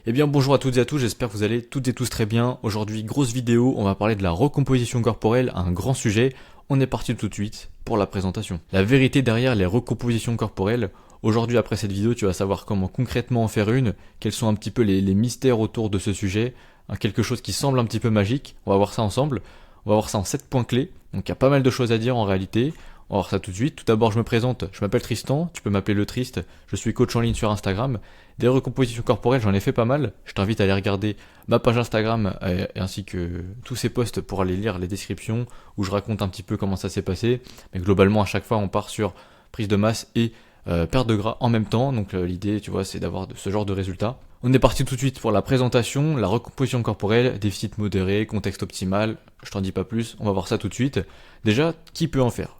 Eh bien bonjour à toutes et à tous, j'espère que vous allez toutes et tous très bien. Aujourd'hui, grosse vidéo, on va parler de la recomposition corporelle, un grand sujet. On est parti tout de suite pour la présentation. La vérité derrière les recompositions corporelles. Aujourd'hui, après cette vidéo, tu vas savoir comment concrètement en faire une, quels sont un petit peu les mystères autour de ce sujet, quelque chose qui semble un petit peu magique. On va voir ça ensemble. On va voir ça en 7 points clés. Donc il y a pas mal de choses à dire en réalité. On va voir ça tout de suite. Tout d'abord, je me présente. Je m'appelle Tristan. Tu peux m'appeler le Trist. Je suis coach en ligne sur Instagram. Des recompositions corporelles, j'en ai fait pas mal. Je t'invite à aller regarder ma page Instagram ainsi que tous ces posts pour aller lire les descriptions où je raconte un petit peu comment ça s'est passé. Mais globalement, à chaque fois, on part sur prise de masse et perte de gras en même temps. Donc l'idée, tu vois, c'est d'avoir ce genre de résultat. On est parti tout de suite pour la présentation, la recomposition corporelle, déficit modéré, contexte optimal. Je t'en dis pas plus, on va voir ça tout de suite. Déjà, qui peut en faire?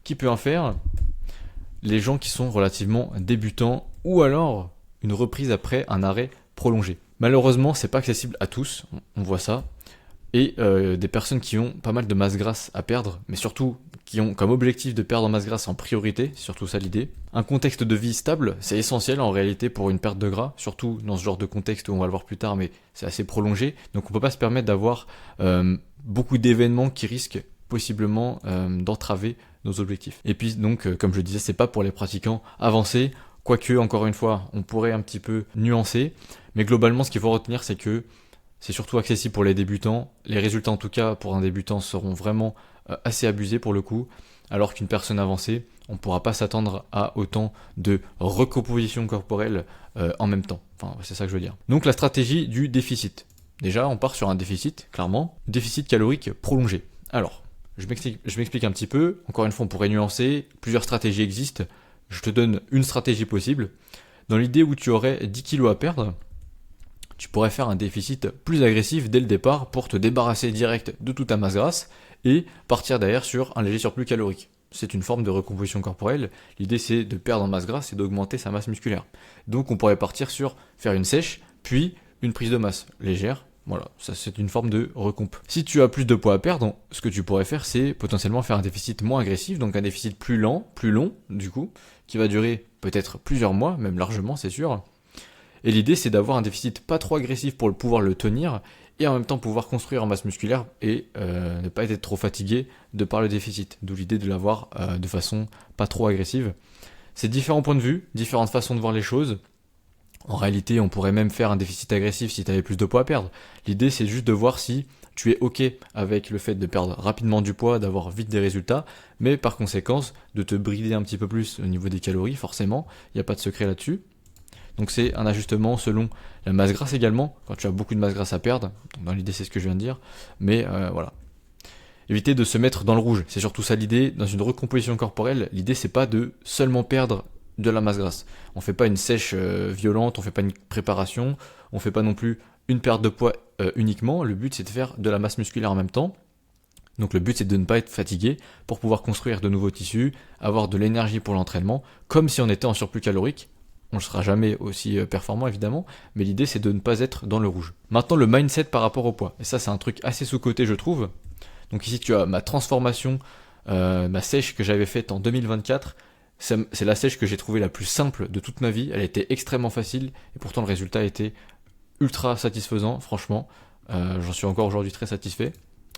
Qui peut en faire? Les gens qui sont relativement débutants ou alors une reprise après un arrêt prolongé. Malheureusement, c'est pas accessible à tous, on voit ça. Et des personnes qui ont pas mal de masse grasse à perdre, mais surtout qui ont comme objectif de perdre en masse grasse en priorité, c'est surtout ça l'idée. Un contexte de vie stable, c'est essentiel en réalité pour une perte de gras, surtout dans ce genre de contexte où on va le voir plus tard, mais c'est assez prolongé. Donc on peut pas se permettre d'avoir beaucoup d'événements qui risquent possiblement d'entraver nos objectifs. Et puis donc, comme je disais, c'est pas pour les pratiquants avancés. Quoique, encore une fois, on pourrait un petit peu nuancer, mais globalement, ce qu'il faut retenir, c'est que c'est surtout accessible pour les débutants. Les résultats, en tout cas, pour un débutant, seront vraiment assez abusés pour le coup, alors qu'une personne avancée, on ne pourra pas s'attendre à autant de recomposition corporelle en même temps. Enfin, c'est ça que je veux dire. Donc, la stratégie du déficit. Déjà, on part sur un déficit, clairement. Déficit calorique prolongé. Alors, je m'explique un petit peu. Encore une fois, on pourrait nuancer. Plusieurs stratégies existent. Je te donne une stratégie possible. Dans l'idée où tu aurais 10 kilos à perdre, tu pourrais faire un déficit plus agressif dès le départ pour te débarrasser direct de toute ta masse grasse et partir derrière sur un léger surplus calorique. C'est une forme de recomposition corporelle. L'idée c'est de perdre en masse grasse et d'augmenter sa masse musculaire. Donc on pourrait partir sur faire une sèche, puis une prise de masse légère. Voilà, ça c'est une forme de recomp. Si tu as plus de poids à perdre, ce que tu pourrais faire c'est potentiellement faire un déficit moins agressif, donc un déficit plus lent, plus long du coup, qui va durer peut-être plusieurs mois, même largement c'est sûr. Et l'idée c'est d'avoir un déficit pas trop agressif pour pouvoir le tenir et en même temps pouvoir construire en masse musculaire et ne pas être trop fatigué de par le déficit. D'où l'idée de l'avoir de façon pas trop agressive. C'est différents points de vue, différentes façons de voir les choses. En réalité, on pourrait même faire un déficit agressif si tu avais plus de poids à perdre. L'idée, c'est juste de voir si tu es OK avec le fait de perdre rapidement du poids, d'avoir vite des résultats, mais par conséquence, de te brider un petit peu plus au niveau des calories, forcément. Il n'y a pas de secret là-dessus. Donc c'est un ajustement selon la masse grasse également, quand tu as beaucoup de masse grasse à perdre. Donc dans l'idée, c'est ce que je viens de dire. Mais voilà. Éviter de se mettre dans le rouge. C'est surtout ça l'idée. Dans une recomposition corporelle, l'idée, c'est pas de seulement perdre de la masse grasse. On fait pas une sèche violente, on fait pas une préparation, on fait pas non plus une perte de poids uniquement. Le but c'est de faire de la masse musculaire en même temps. Donc le but c'est de ne pas être fatigué pour pouvoir construire de nouveaux tissus, avoir de l'énergie pour l'entraînement, comme si on était en surplus calorique. On ne sera jamais aussi performant évidemment, mais l'idée c'est de ne pas être dans le rouge. Maintenant le mindset par rapport au poids. Et ça c'est un truc assez sous-coté je trouve. Donc ici tu as ma transformation, ma sèche que j'avais faite en 2024. C'est la sèche que j'ai trouvée la plus simple de toute ma vie. Elle était extrêmement facile et pourtant le résultat était ultra satisfaisant, franchement. J'en suis encore aujourd'hui très satisfait.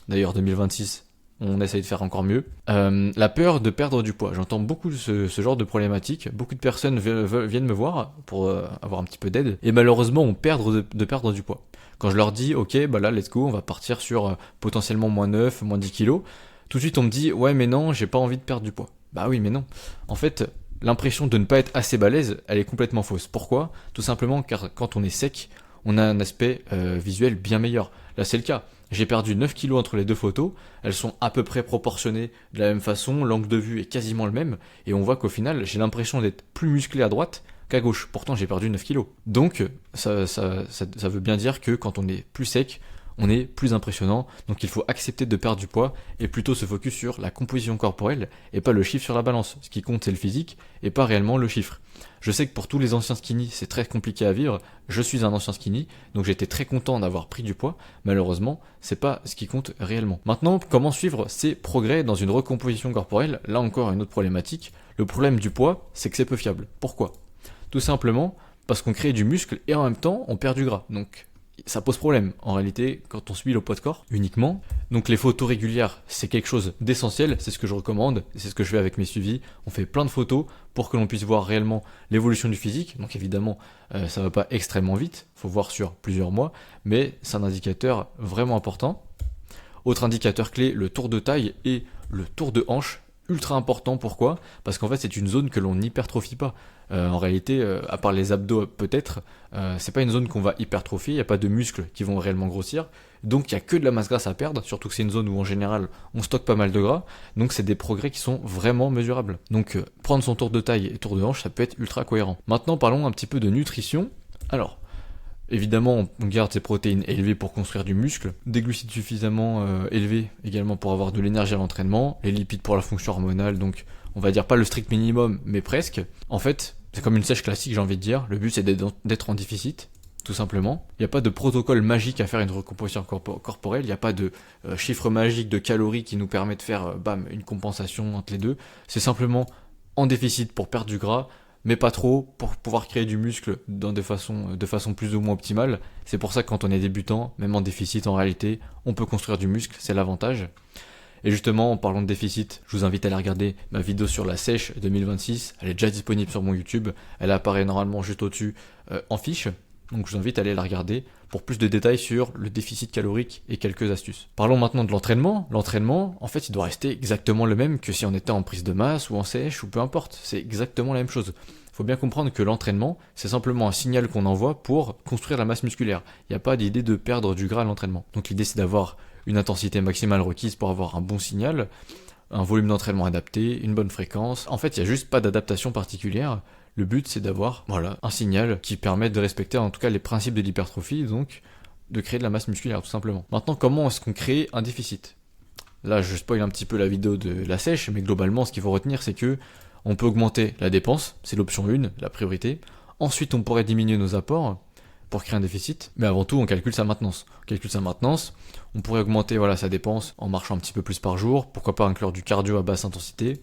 D'ailleurs 2026, on essaye de faire encore mieux. La peur de perdre du poids. J'entends beaucoup ce genre de problématiques. Beaucoup de personnes viennent me voir pour avoir un petit peu d'aide et malheureusement ont peur de perdre du poids. Quand je leur dis ok bah là let's go, on va partir sur potentiellement moins 9, moins 10 kilos, tout de suite on me dit ouais mais non j'ai pas envie de perdre du poids. Bah oui mais non. En fait l'impression de ne pas être assez balèze elle est complètement fausse. Pourquoi? Tout simplement car quand on est sec on a un aspect visuel bien meilleur. Là c'est le cas. J'ai perdu 9 kilos entre les deux photos, elles sont à peu près proportionnées de la même façon, l'angle de vue est quasiment le même, et on voit qu'au final, j'ai l'impression d'être plus musclé à droite qu'à gauche. Pourtant, j'ai perdu 9 kilos. Donc, ça veut bien dire que quand on est plus sec, on est plus impressionnant, donc il faut accepter de perdre du poids et plutôt se focus sur la composition corporelle et pas le chiffre sur la balance. Ce qui compte c'est le physique et pas réellement le chiffre. Je sais que pour tous les anciens skinny c'est très compliqué à vivre, je suis un ancien skinny, donc j'étais très content d'avoir pris du poids, malheureusement c'est pas ce qui compte réellement. Maintenant, comment suivre ces progrès dans une recomposition corporelle? Là encore une autre problématique, le problème du poids c'est que c'est peu fiable. Pourquoi? Tout simplement parce qu'on crée du muscle et en même temps on perd du gras. Donc ça pose problème en réalité quand on suit le poids de corps uniquement. Donc les photos régulières, c'est quelque chose d'essentiel, c'est ce que je recommande, c'est ce que je fais avec mes suivis. On fait plein de photos pour que l'on puisse voir réellement l'évolution du physique. Donc évidemment, ça va pas extrêmement vite, faut voir sur plusieurs mois, mais c'est un indicateur vraiment important. Autre indicateur clé, le tour de taille et le tour de hanche. Ultra important, pourquoi? Parce qu'en fait c'est une zone que l'on n'hypertrophie pas. En réalité, à part les abdos peut-être, c'est pas une zone qu'on va hypertrophier, il n'y a pas de muscles qui vont réellement grossir, donc il n'y a que de la masse grasse à perdre, surtout que c'est une zone où en général on stocke pas mal de gras, donc c'est des progrès qui sont vraiment mesurables. Donc prendre son tour de taille et tour de hanche, ça peut être ultra cohérent. Maintenant parlons un petit peu de nutrition. Alors, évidemment, on garde ses protéines élevées pour construire du muscle, des glucides suffisamment élevés également pour avoir de l'énergie à l'entraînement, les lipides pour la fonction hormonale, donc on va dire pas le strict minimum, mais presque. En fait, c'est comme une sèche classique, j'ai envie de dire. Le but, c'est d'être en déficit, tout simplement. Il n'y a pas de protocole magique à faire une recomposition corporelle, il n'y a pas de chiffre magique de calories qui nous permet de faire, une compensation entre les deux. C'est simplement en déficit pour perdre du gras, mais pas trop pour pouvoir créer du muscle de façon plus ou moins optimale. C'est pour ça que quand on est débutant, même en déficit en réalité, on peut construire du muscle, c'est l'avantage. Et justement, en parlant de déficit, je vous invite à aller regarder ma vidéo sur la sèche 2026, elle est déjà disponible sur mon YouTube, elle apparaît normalement juste au-dessus en fiche, donc je vous invite à aller la regarder pour plus de détails sur le déficit calorique et quelques astuces. Parlons maintenant de l'entraînement. L'entraînement, en fait, il doit rester exactement le même que si on était en prise de masse ou en sèche ou peu importe, c'est exactement la même chose. Il faut bien comprendre que l'entraînement, c'est simplement un signal qu'on envoie pour construire la masse musculaire. Il n'y a pas d'idée de perdre du gras à l'entraînement. Donc l'idée, c'est d'avoir une intensité maximale requise pour avoir un bon signal, un volume d'entraînement adapté, une bonne fréquence. En fait, il n'y a juste pas d'adaptation particulière. Le but, c'est d'avoir un signal qui permette de respecter en tout cas les principes de l'hypertrophie, donc de créer de la masse musculaire tout simplement. Maintenant, comment est-ce qu'on crée un déficit? Là, je spoil un petit peu la vidéo de la sèche, mais globalement, ce qu'il faut retenir, c'est que on peut augmenter la dépense, c'est l'option 1, la priorité. Ensuite, on pourrait diminuer nos apports pour créer un déficit, mais avant tout, on calcule sa maintenance. On pourrait augmenter sa dépense en marchant un petit peu plus par jour, pourquoi pas inclure du cardio à basse intensité.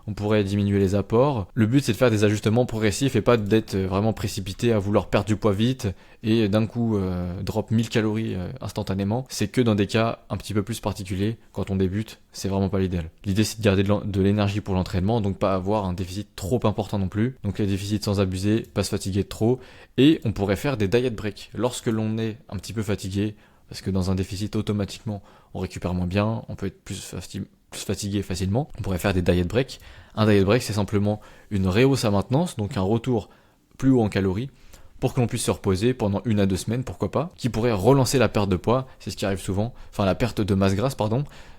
On pourrait diminuer les apports. Le but, c'est de faire des ajustements progressifs et pas d'être vraiment précipité à vouloir perdre du poids vite et d'un coup drop 1000 calories instantanément. C'est que dans des cas un petit peu plus particuliers, quand on débute, c'est vraiment pas l'idéal. L'idée, c'est de garder de l'énergie pour l'entraînement, donc pas avoir un déficit trop important non plus. Donc les déficits sans abuser, pas se fatiguer de trop. Et on pourrait faire des diet breaks lorsque l'on est un petit peu fatigué, parce que dans un déficit, automatiquement, on récupère moins bien, on peut être plus fatigué facilement. On pourrait faire des diet breaks. Un diet break, c'est simplement une rehausse à maintenance, donc un retour plus haut en calories, pour que l'on puisse se reposer pendant 1 à 2 semaines, pourquoi pas, qui pourrait relancer la perte de poids, c'est ce qui arrive souvent, la perte de masse grasse,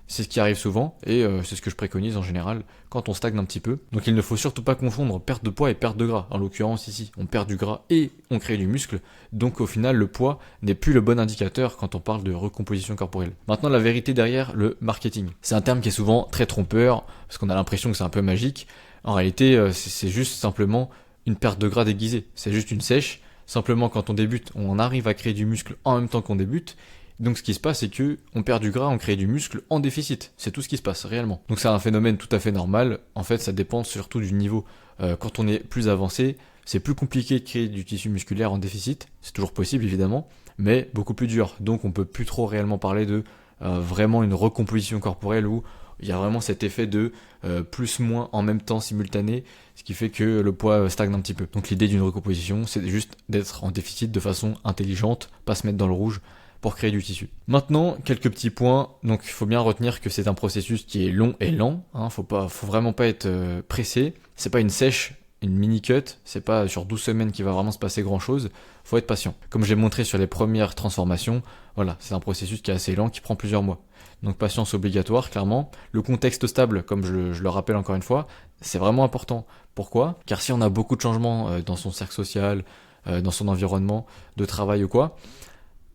c'est ce qui arrive souvent, et c'est ce que je préconise en général quand on stagne un petit peu. Donc il ne faut surtout pas confondre perte de poids et perte de gras. En l'occurrence ici, on perd du gras et on crée du muscle, donc au final le poids n'est plus le bon indicateur quand on parle de recomposition corporelle. Maintenant la vérité derrière le marketing. C'est un terme qui est souvent très trompeur, parce qu'on a l'impression que c'est un peu magique. En réalité, c'est juste simplement une perte de gras déguisée. C'est juste une sèche. Simplement, quand on débute, on arrive à créer du muscle en même temps qu'on débute. Donc ce qui se passe, c'est que on perd du gras, on crée du muscle en déficit. C'est tout ce qui se passe réellement. Donc c'est un phénomène tout à fait normal. En fait, ça dépend surtout du niveau. Quand on est plus avancé, c'est plus compliqué de créer du tissu musculaire en déficit. C'est toujours possible évidemment, mais beaucoup plus dur. Donc on peut plus trop réellement parler de vraiment une recomposition corporelle où il y a vraiment cet effet de plus-moins en même temps simultané, ce qui fait que le poids stagne un petit peu. Donc l'idée d'une recomposition, c'est juste d'être en déficit de façon intelligente, pas se mettre dans le rouge pour créer du tissu. Maintenant, quelques petits points. Donc il faut bien retenir que c'est un processus qui est long et lent. Faut vraiment pas être pressé. C'est pas une sèche, une mini cut. C'est pas sur 12 semaines qu'il va vraiment se passer grand chose. Faut être patient. Comme j'ai montré sur les premières transformations, c'est un processus qui est assez lent, qui prend plusieurs mois. Donc patience obligatoire, clairement. Le contexte stable, comme je le rappelle encore une fois, c'est vraiment important. Pourquoi? Car si on a beaucoup de changements dans son cercle social, dans son environnement de travail ou quoi,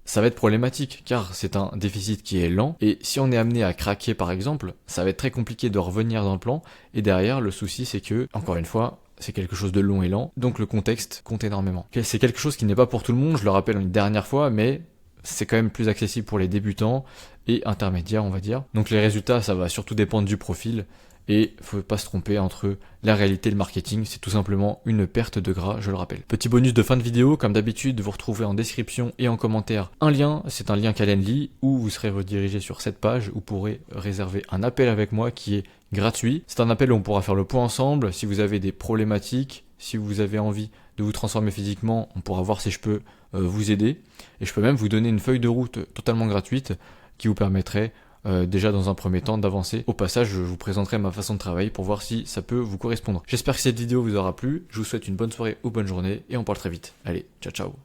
ça va être problématique, car c'est un déficit qui est lent, et si on est amené à craquer par exemple, ça va être très compliqué de revenir dans le plan, et derrière, le souci c'est que, encore une fois, c'est quelque chose de long et lent, donc le contexte compte énormément. C'est quelque chose qui n'est pas pour tout le monde, je le rappelle une dernière fois, mais c'est quand même plus accessible pour les débutants et intermédiaires, on va dire. Donc les résultats, ça va surtout dépendre du profil, Et faut pas se tromper entre la réalité et le marketing, c'est tout simplement une perte de gras, je le rappelle. Petit bonus de fin de vidéo, comme d'habitude, vous retrouvez en description et en commentaire un lien, c'est un lien Calendly, où vous serez redirigé sur cette page, où vous pourrez réserver un appel avec moi qui est gratuit. C'est un appel où on pourra faire le point ensemble, si vous avez des problématiques, si vous avez envie de vous transformer physiquement, on pourra voir si je peux vous aider. Et je peux même vous donner une feuille de route totalement gratuite qui vous permettrait déjà dans un premier temps d'avancer. Au passage, je vous présenterai ma façon de travailler pour voir si ça peut vous correspondre. J'espère que cette vidéo vous aura plu, je vous souhaite une bonne soirée ou bonne journée et on parle très vite. Allez, ciao ciao.